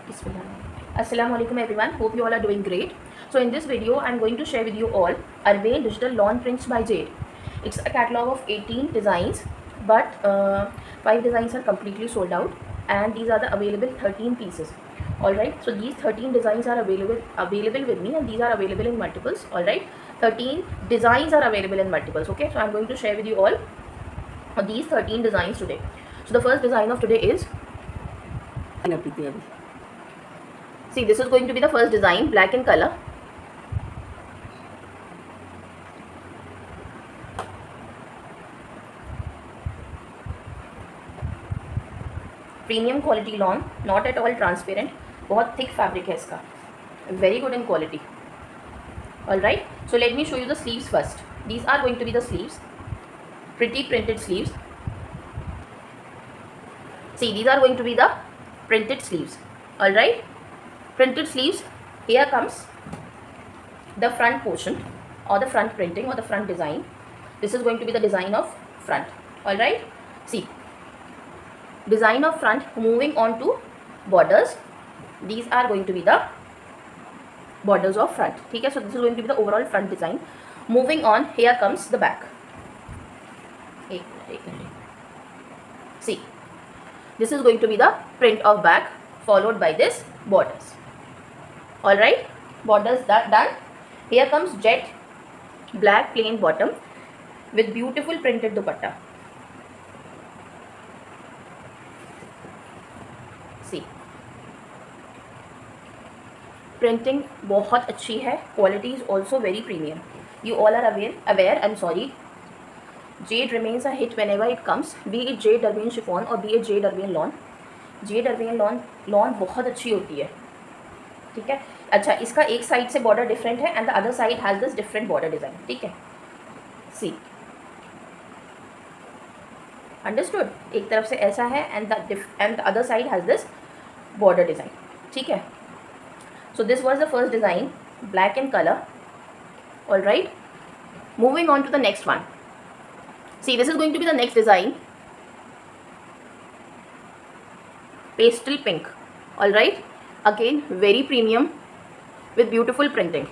Assalamu alaikum everyone, hope you all are doing great. So in this video I am going to share with you all Arvain Digital Lawn Prints by Jade. It's a catalog of 18 designs, but 5 designs are completely sold out, and these are the available 13 pieces. Alright, so these 13 designs are available with me, and these are available in multiples. Alright, 13 designs are available in multiples. Okay, so I am going to share with you all these 13 designs today. So the first design of today is, see, this is going to be the first design, black in color. Premium quality lawn, not at all transparent, बहुत thick fabric है इसका, very good in quality. All right, so let me show you the sleeves first. These are going to be the sleeves, pretty printed sleeves. See, these are going to be the printed sleeves. All right, printed sleeves. Here comes the front portion, or the front printing, or the front design. This is going to be the design of front. All right, see, design of front. Moving on to borders, these are going to be the borders of front. ठीक है, so this is going to be the overall front design. Moving on, here comes the back. See, this is going to be the print of back, followed by this borders. All right, borders that done. Here comes jet black plain bottom with beautiful printed dupatta. See, printing बहुत अच्छी है, quality is also very premium. You all are aware. I'm sorry. Jade remains a hit whenever it comes, be it Jade Arvain chiffon or be it Jade Arvain lawn. Jade Arvain lawn बहुत अच्छी होती है. ठीक है, अच्छा, इसका एक side से बॉर्डर डिफरेंट है, and the other side has this different border design. ठीक है, सी, अंडरस्टूड. एक तरफ से ऐसा है, and the other side has this border design. ठीक है, so this was the first design, black in colour. All right, moving on to the next one. See, this is going to be the next design, pastel pink. All right, again very premium with beautiful printing.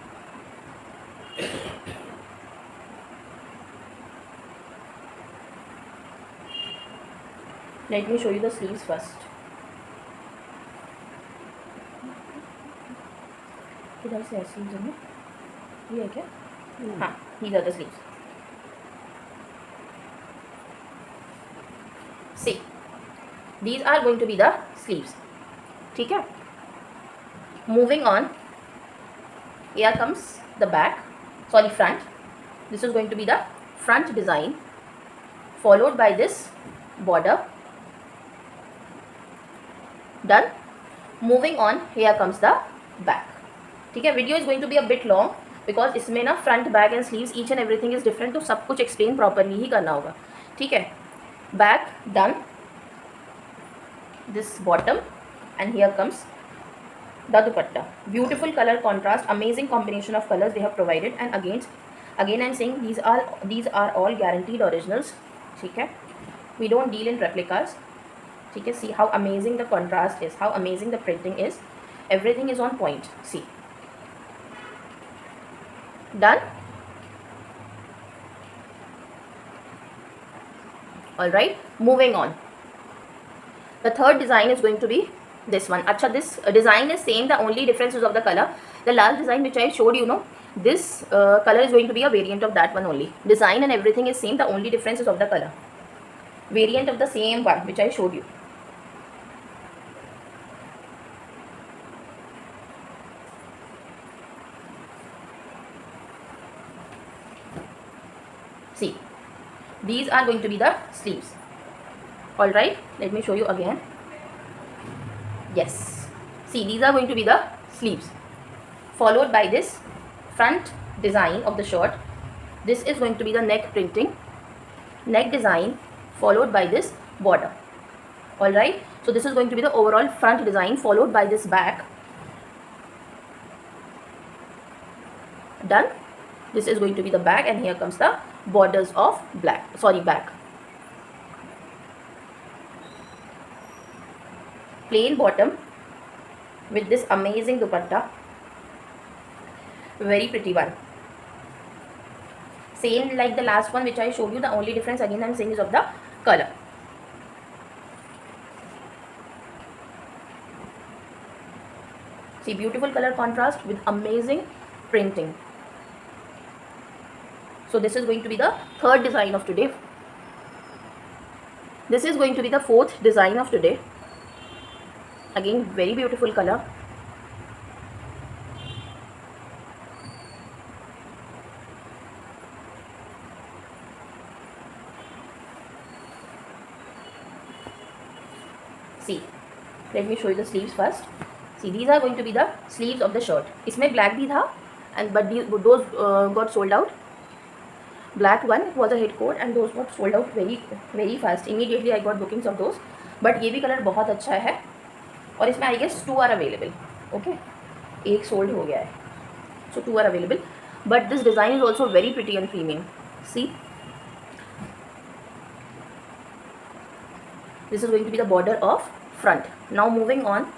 Let me show you the sleeves first. किधर से है sleeves में? ये है क्या? हाँ, these are the sleeves. See, these are going to be the sleeves. ठीक है, moving on, here comes the back, sorry, front. This is going to be the front design, followed by this border. Done. Moving on, here comes the back. ठीक है, video is going to be a bit long because इसमें ना front, back and sleeves each and everything is different, तो सब कुछ explain properly ही करना होगा. ठीक है, back done, this bottom, and here comes the dupatta. Beautiful color contrast, amazing combination of colors they have provided, and again I'm saying these are all guaranteed originals. ठीक है, we don't deal in replicas. ठीक है, see how amazing the contrast is, how amazing the printing is, everything is on point. See, done. All right, moving on, the third design is going to be this one. Acha, this design is same, the only difference is of the color. The last design which I showed you, this color is going to be a variant of that one only. Design and everything is same, the only difference is of the color, variant of the same one which I showed you. See, these are going to be the sleeves. All right, let me show you again. Yes, see, these are going to be the sleeves, followed by this front design of the shirt. This is going to be the neck printing, neck design, followed by this border. All right, so this is going to be the overall front design, followed by this back. Done. This is going to be the back, and here comes the borders of back. Plain bottom, with this amazing dupatta, very pretty one, same like the last one which I showed you. The only difference again I'm saying is of the color. See, beautiful color contrast with amazing printing. So this is going to be the third design of today. This is going to be the fourth design of today. Again, very beautiful color. See, let me show you the sleeves first. See, these are going to be the sleeves of the shirt. इसमें black भी था, and but those got sold out. Black one was a hit code and those got sold out very fast. Immediately I got bookings of those. But ये भी colour बहुत अच्छा है और इसमें I guess 2 are available. Okay, एक sold हो गया है, सो 2 are available. But this design is also very pretty and premium. See, this is going to be the border of front. Now moving on,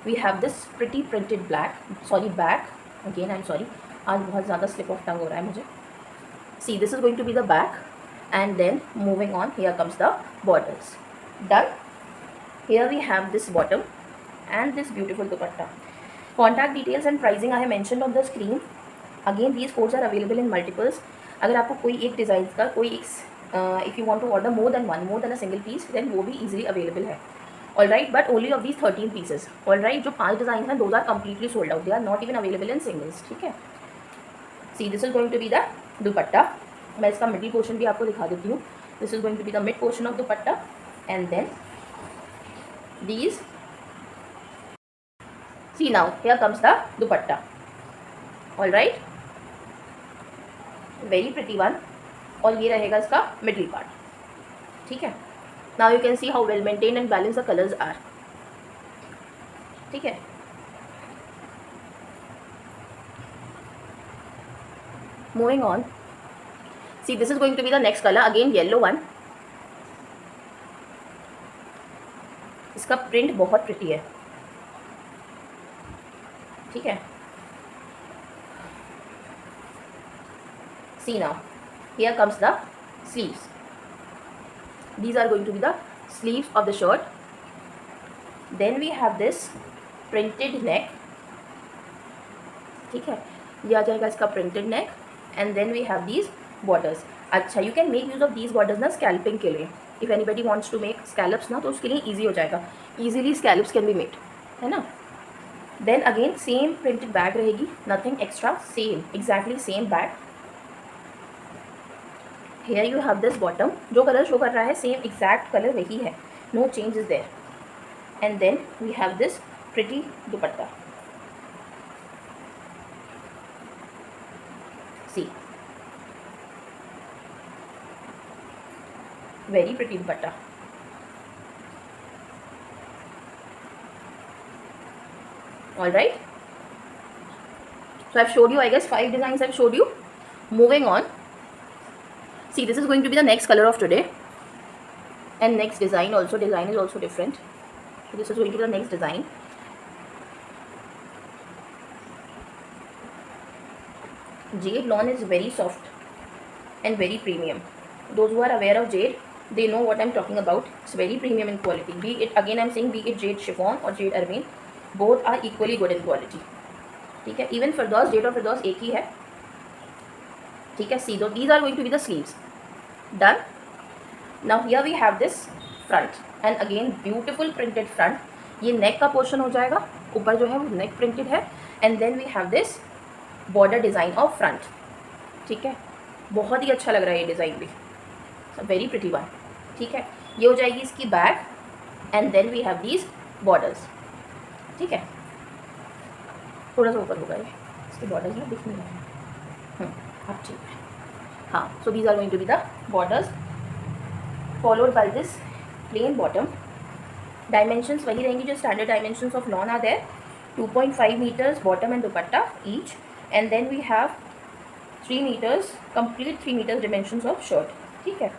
we have this pretty printed back. Again I'm sorry, आज बहुत ज़्यादा slip of tongue हो रहा है मुझे. See, this is going to be the back, and then moving on, here comes the borders. Done. Here we have this bottom and this beautiful dupatta. Contact details and pricing I have mentioned on the screen. Again, these codes are available in multiples. अगर आपको कोई एक design का कोई एक if you want to order more than a single piece, then वो भी easily available है. All right, but only of these 13 pieces. All right, जो 5 डिज़ाइन हैं, those are completely sold out. They are not even available in singles. ठीक है. See, this is going to be the dupatta. मैं इसका middle portion भी आपको दिखा देती हूँ. This is going to be the mid portion of dupatta, and then these. See now, here comes the dupatta. All right, very pretty one. और ये रहेगा इसका मिडिल पार्ट. ठीक है. Now you can see how well maintain and balance the colours are. ठीक है. Moving on, see this is going to be the next colour. Again yellow one. इसका print बहुत प्रिटी है. ठीक है. See now, here comes the sleeves. These are going to be the sleeves of the shirt. Then we have this printed neck. ठीक है, ये आ जाएगा इसका printed neck, and then we have these borders. अच्छा, you can make use of these borders ना scalping के लिए. If anybody wants to make scallops ना, तो उसके लिए easy हो जाएगा. Easily scallops can be made, है ना. Then again same printed bag रहेगी, nothing extra, same exactly same bag. Here you have this bottom. जो कलर शो कर रहा है सेम एग्जैक्ट कलर वही है, no change is there. And then we have this pretty dupatta. See, very pretty dupatta. All right, so I've showed you, I guess 5 designs I've showed you. Moving on, see, this is going to be the next color of today, and next design also. Design is also different. So this is going to be the next design. Jade lawn is very soft and very premium. Those who are aware of jade, they know what I'm talking about. It's very premium in quality. Be it, again I'm saying, be it jade chiffon or jade ermine, both are equally good in quality. ठीक है. Even Firdaus, jade और Firdaus एक ही है. ठीक है. See, though these are going to be the sleeves. Done. Now here we have this front, and again beautiful printed front. ये neck का portion हो जाएगा, ऊपर जो है वो neck printed है, and then we have this border design of front. ठीक है. बहुत ही अच्छा लग रहा है ये डिज़ाइन भी. Very pretty one. ठीक है. ये हो जाएगी इसकी back, and then we have these borders. ठीक है. थोड़ा सा ऊपर होगा ये, इसके बॉर्डर्स में दिख नहीं रहे हैं. अब ठीक है. हाँ, so these are going to be the borders, followed by this plain bottom. Dimensions वही रहेंगी जो standard dimensions of lawn are there. 2.5 metres bottom and dupatta each, and then we have 3 meters, complete 3 meters dimensions of shirt. ठीक है.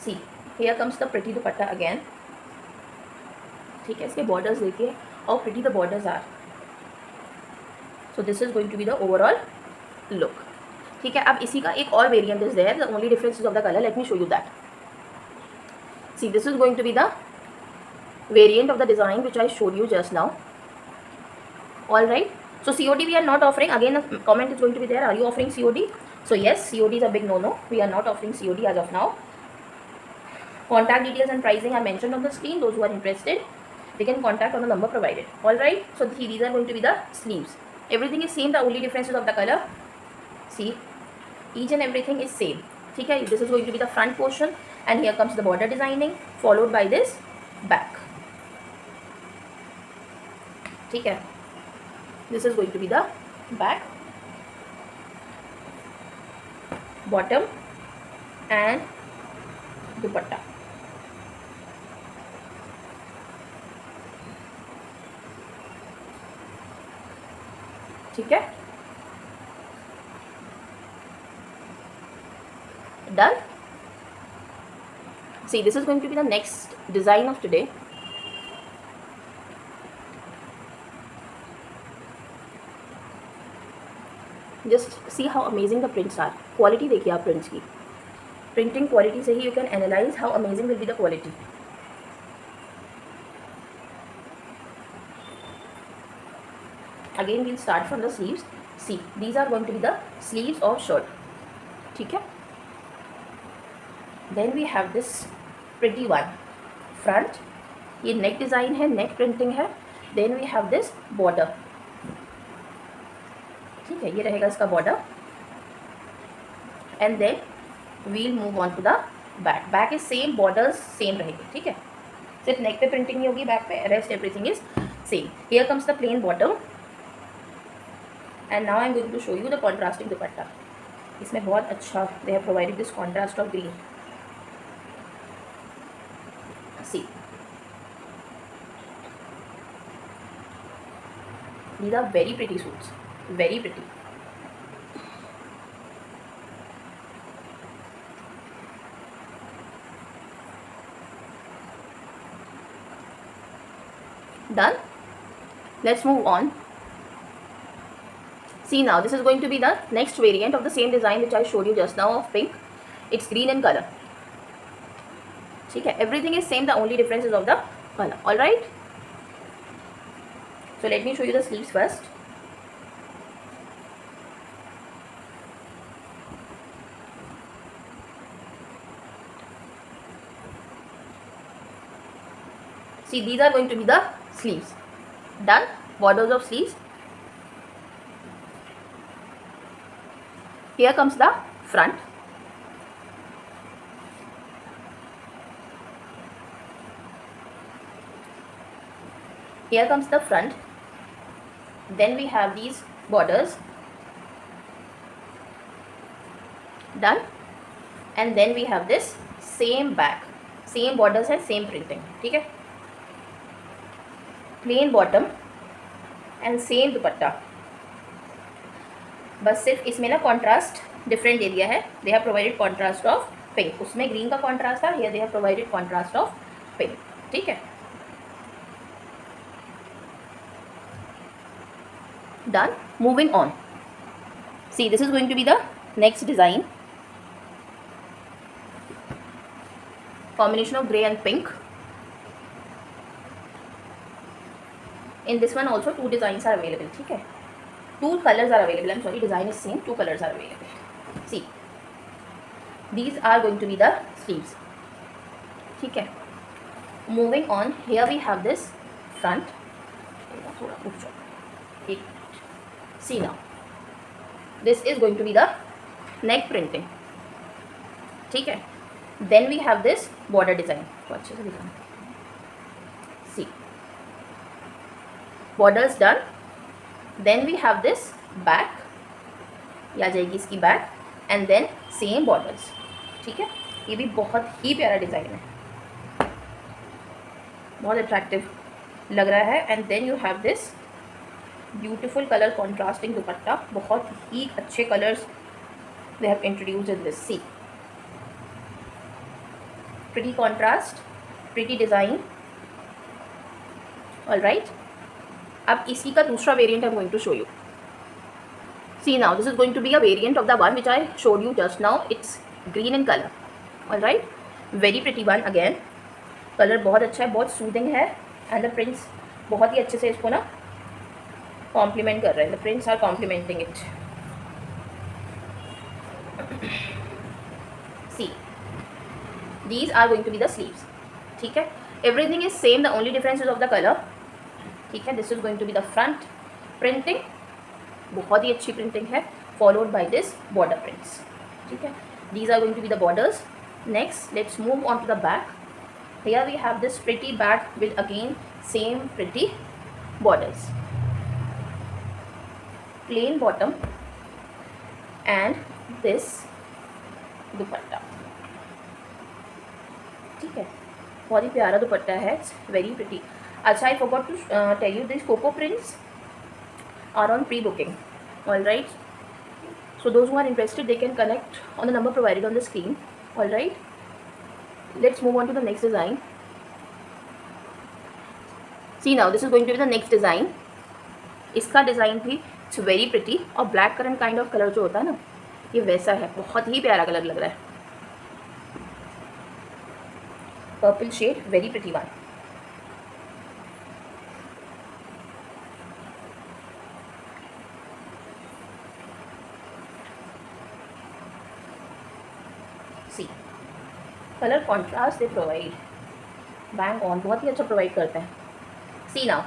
See, here comes the pretty dupatta again. ठीक है, इसके borders देखिए how pretty the borders are. So this is going to be the overall look. ठीक है, अब इसी का एक और variant is there. The only difference is of the colour. Let me show you that. See this is going to be the variant of the design which I showed you just now. All right, so COD we are not offering. Again, a comment is going to be there, are you offering COD? So yes, COD is a big no. We are not offering COD as of now. Contact details and pricing are mentioned on the screen. Those who are interested, they can contact on the number provided. All right, so these are going to be the sleeves. Everything is same. The only difference is of the color. See, each and everything is same. Okay, this is going to be the front portion, and here comes the border designing, followed by this back. ठीक है, this is going to be the back, bottom and dupatta. ठीक है, done. See this is going to be the next design of today. Just see how amazing the prints are. Quality देखिए आप prints की. Printing quality से ही you can analyse how amazing will be the quality. Again we'll start from the sleeves. See these are going to be the sleeves of shirt. ठीक है, then we have this pretty one front. ये neck design है, neck printing है. Then we have this border. ठीक है, ये रहेगा इसका border. And then we'll move on to the back. Back is same, borders same रहेगी. ठीक है, सिर्फ नेक पे प्रिंटिंग नहीं होगी, बैक पे rest everything is same. Here comes the plain bottom. And now I am going to show you the contrasting dupatta. इसमें बहुत अच्छा they have provided this contrast of green. See these are very pretty suits, very pretty. Done. Let's move on. See now, this is going to be the next variant of the same design which I showed you just now of pink. It's green in color. Okay, everything is same, the only difference is of the color. All right, so let me show you the sleeves first. See, these are going to be the sleeves. Done. Borders of sleeves. Here comes the front. Here comes the front. Then we have these borders. Done. And then we have this same back. Same borders है, same printing. ठीक है. Plain bottom and same दुपट्टा. बस सिर्फ इसमें ना contrast different दे दिया है. They have provided contrast of pink. उसमें ग्रीन का कॉन्ट्रास्ट था, here they have provided contrast of pink. ठीक है, done. Moving on. See this is going to be the next design. Combination of grey and pink. In this one also two designs are available. ठीक है, two colors are available. I'm sorry, design is same, two colors are available. See, these are going to be the sleeves. ठीक है, moving on. Here we have this front. थोड़ा उठ जाओ एक. See now, this is going to be the neck printing. ठीक है, then we have this border design. तो अच्छे से दिखाना. See, borders done. Then we have this back. ये आ जाएगी इसकी back. And then same borders. ठीक है, ये भी बहुत ही प्यारा डिज़ाइन है, बहुत अट्रैक्टिव लग रहा है. And then you have this beautiful colour contrasting dupatta. बहुत ही अच्छे colours they have introduced in this. See, pretty contrast, pretty design. Alright, अब इसी का दूसरा variant I am going to show you. See now, this is going to be a variant of the one which I showed you just now. It's green in color. All right, very pretty one again. Colour बहुत अच्छा है, बहुत soothing है, and the prints बहुत ही अच्छे से इसको ना कॉम्प्लीमेंट कर रहे हैं. The prints are complementing it. See, these are going to be the sleeves. ठीक है, everything is same, the only difference is of the colour. ठीक है, this is going to be the front printing. बहुत ही अच्छी printing है, followed by this border prints. ठीक है, these are going to be the borders. Next let's move on to the back. Here we have this pretty back with again same pretty borders, plain bottom and this दुपट्टा. ठीक है, बहुत ही प्यारा दुपट्टा है, very pretty. अच्छा, I forgot to tell you this coco prints are on pre-booking. All right, so those who are interested they can connect on the number provided on the screen. All right, let's move on to the next design. See now, this is going to be the next design. इसका design भी it's very pretty, और black currant kind of colour जो होता है ना, ये वैसा है. बहुत ही प्यारा कलर लग रहा है. Purple shade, very pretty one. See, colour contrast they provide, bang on, बहुत ही अच्छा प्रोवाइड करते हैं. See now,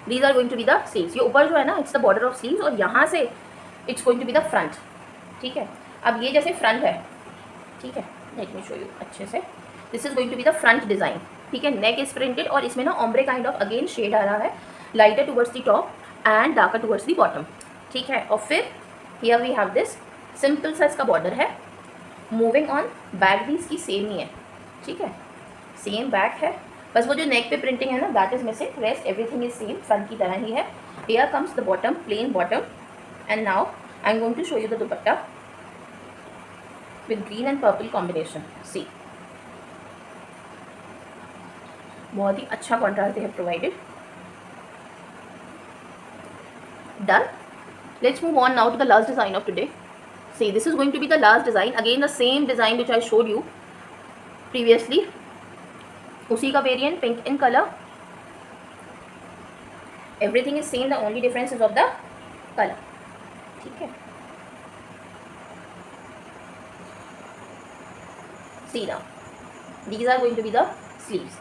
these are going to be the sleeves. ये ऊपर जो है ना, it's the border of sleeves, और यहाँ से it's going to be the front. ठीक है, अब ये जैसे फ्रंट है. ठीक है, लेट मी शो यू अच्छे से. This is going to be the front design. ठीक है, नेक इज प्रिंटेड, और इसमें ना ombre kind of again shade आ रहा है, lighter towards the top and darker towards the bottom. ठीक है, और फिर here we have this simple सा इसका बॉर्डर है. मूविंग ऑन, बैक भी इसकी सेम ही है. ठीक है, सेम बैक है, बस वो जो नेक पे प्रिंटिंग है ना, that is missing. Rest everything is same, front की तरह ही है. Here comes the bottom, plain bottom. And now I am going to show you the dupatta with green and purple combination. See, बहुत ही अच्छा contrast they have provided. Done. Let's move on now to the last design of today. See, this is going to be the last design. Again the same design which I showed you previously. उसी का variant, pink in colour. Everything is same, the only difference is of the colour. ठीक है, see now, these are going to be the sleeves.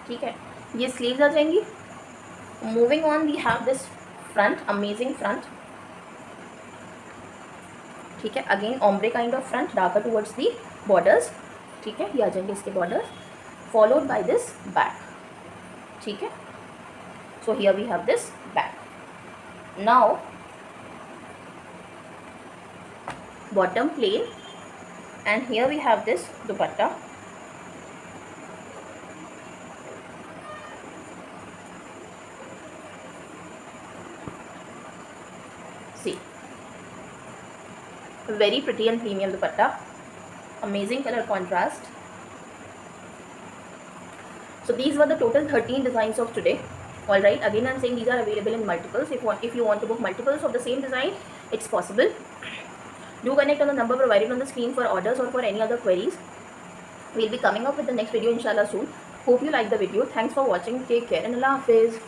ठीक है, ये sleeves आ जाएंगी. Moving on, we have this front, amazing front. ठीक है, again ombre kind of front, darker towards the borders. ठीक है, ये आ जाएंगे इसके borders, followed by this back. ठीक है, so here we have this back. Now bottom plain, and here we have this dupatta. See, very pretty and premium dupatta, amazing color contrast. So these were the total 13 designs of today. All right, again I'm saying these are available in multiples. If you want to book multiples of the same design, it's possible. Do connect on the number provided on the screen for orders or for any other queries. We'll be coming up with the next video inshallah soon. Hope you like the video. Thanks for watching. Take care and Allah Hafiz.